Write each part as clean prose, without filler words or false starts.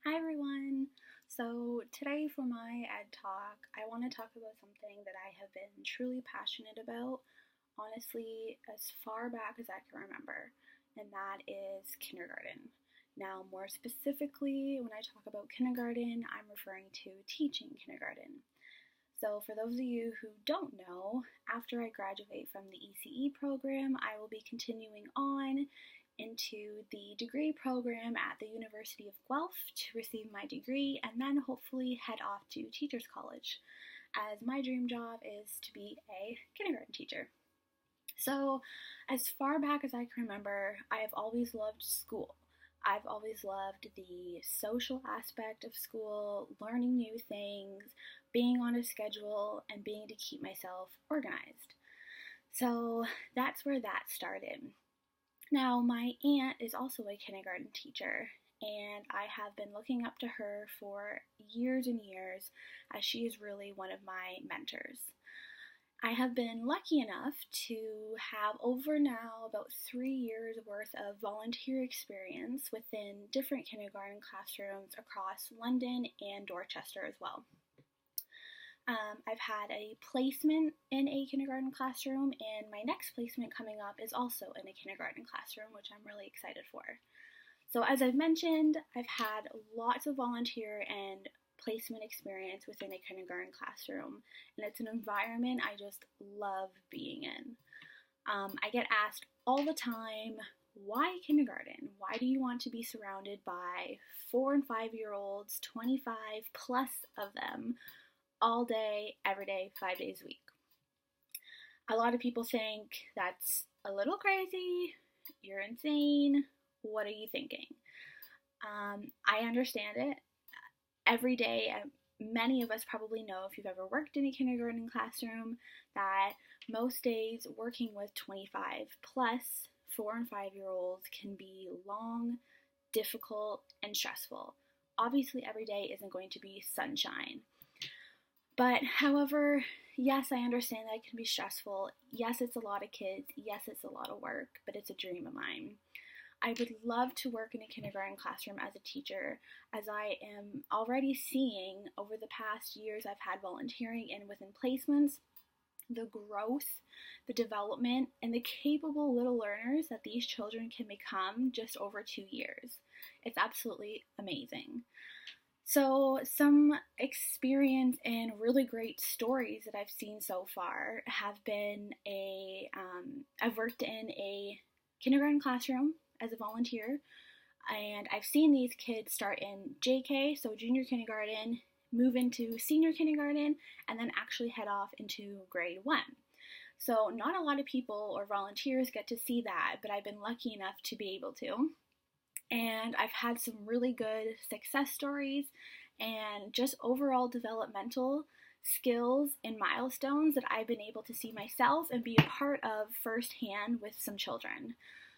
Hi everyone! So today for my EdTalk, I want to talk about something that I have been truly passionate about, honestly, as far back as I can remember, and that is kindergarten. Now, more specifically, when I talk about kindergarten, I'm referring to teaching kindergarten. So, for those of you who don't know, after I graduate from the ECE program, I will be continuing on into the degree program at the University of Guelph to receive my degree and then hopefully head off to Teachers College, as my dream job is to be a kindergarten teacher. So, as far back as I can remember, I have always loved school. I've always loved the social aspect of school, learning new things, being on a schedule, and being able to keep myself organized. So that's where that started. Now, my aunt is also a kindergarten teacher, and I have been looking up to her for years and years, as she is really one of my mentors. I have been lucky enough to have over now about 3 years worth of volunteer experience within different kindergarten classrooms across London and Dorchester as well. I've had a placement in a kindergarten classroom, and my next placement coming up is also in a kindergarten classroom, which I'm really excited for. So, as I've mentioned, I've had lots of volunteer and placement experience within a kindergarten classroom, and it's an environment I just love being in. I get asked all the time, why kindergarten? Why do you want to be surrounded by 4 and 5-year-olds, 25 plus of them, all day, every day, 5 days a week? A lot of people think that's a little crazy, you're insane, what are you thinking? I understand it. Every day, many of us probably know, if you've ever worked in a kindergarten classroom, that most days working with 25 plus 4 and 5-year-olds can be long, difficult, and stressful. Obviously, every day isn't going to be sunshine. But however, yes, I understand that it can be stressful. Yes, it's a lot of kids. Yes, it's a lot of work, but it's a dream of mine. I would love to work in a kindergarten classroom as a teacher, as I am already seeing over the past years I've had volunteering and within placements, the growth, the development, and the capable little learners that these children can become just over 2 years. It's absolutely amazing. So, some experience and really great stories that I've seen so far have been I've worked in a kindergarten classroom as a volunteer, and I've seen these kids start in JK, so junior kindergarten, move into senior kindergarten, and then actually head off into grade 1. So not a lot of people or volunteers get to see that, but I've been lucky enough to be able to. And I've had some really good success stories and just overall developmental skills and milestones that I've been able to see myself and be a part of firsthand with some children.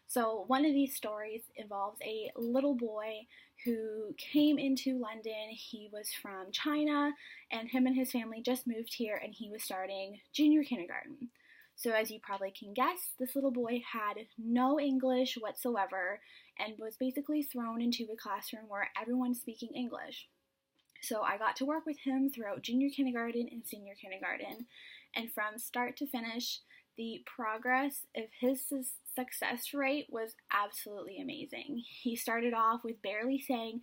So one of these stories involves a little boy who came into London. He was from China, and him and his family just moved here, and he was starting junior kindergarten. So as you probably can guess, this little boy had no English whatsoever and was basically thrown into a classroom where everyone's speaking English. So I got to work with him throughout junior kindergarten and senior kindergarten, and from start to finish, the progress of his success rate was absolutely amazing. He started off with barely saying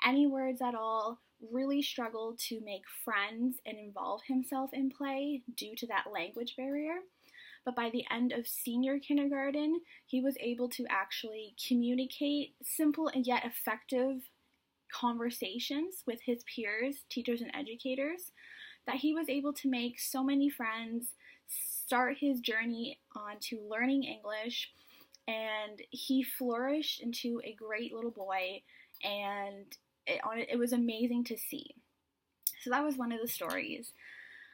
any words at all, really struggled to make friends and involve himself in play due to that language barrier. But by the end of senior kindergarten, he was able to actually communicate simple and yet effective conversations with his peers, teachers, and educators, that he was able to make so many friends, start his journey onto learning English, and he flourished into a great little boy, and it was amazing to see. So that was one of the stories.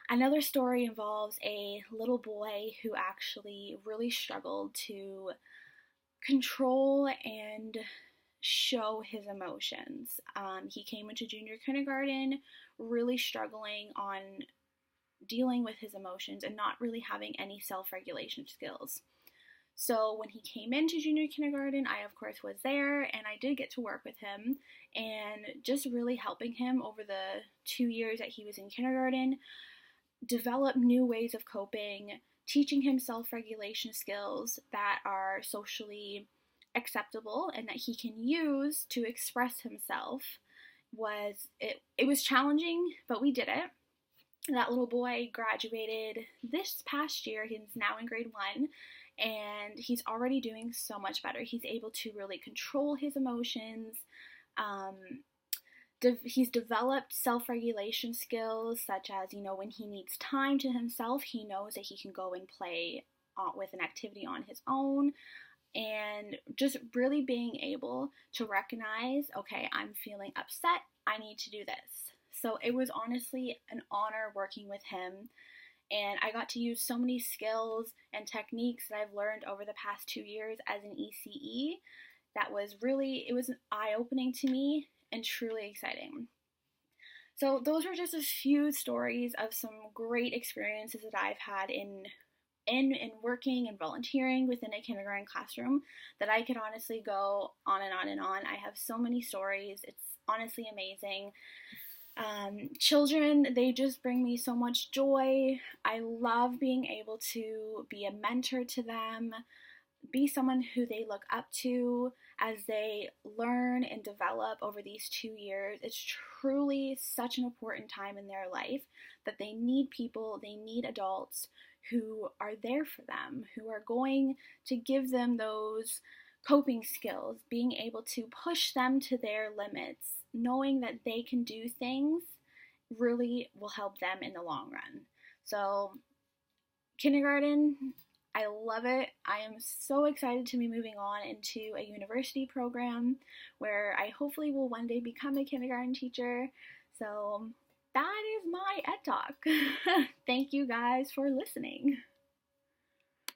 Another story involves a little boy who actually really struggled to control and show his emotions. He came into junior kindergarten really struggling on dealing with his emotions and not really having any self-regulation skills. So when he came into junior kindergarten, I of course was there, and I did get to work with him and just really helping him over the 2 years that he was in kindergarten develop new ways of coping, teaching him self-regulation skills that are socially acceptable and that he can use to express himself. It was challenging, but we did it. That little boy graduated this past year. He's now in grade 1, and he's already doing so much better. He's able to really control his emotions. He's developed self-regulation skills, such as, when he needs time to himself, he knows that he can go and play with an activity on his own. And just really being able to recognize, okay, I'm feeling upset, I need to do this. So it was honestly an honor working with him, and I got to use so many skills and techniques that I've learned over the past 2 years as an ECE that was eye-opening to me and truly exciting. So those were just a few stories of some great experiences that I've had in working and volunteering within a kindergarten classroom that I could honestly go on and on and on. I have so many stories. It's honestly amazing. Children, they just bring me so much joy. I love being able to be a mentor to them, be someone who they look up to as they learn and develop over these 2 years. It's truly such an important time in their life that they need people, they need adults who are there for them, who are going to give them those coping skills, being able to push them to their limits, knowing that they can do things really will help them in the long run. So, kindergarten, I love it. I am so excited to be moving on into a university program where I hopefully will one day become a kindergarten teacher. So that is my EdTalk. Thank you guys for listening.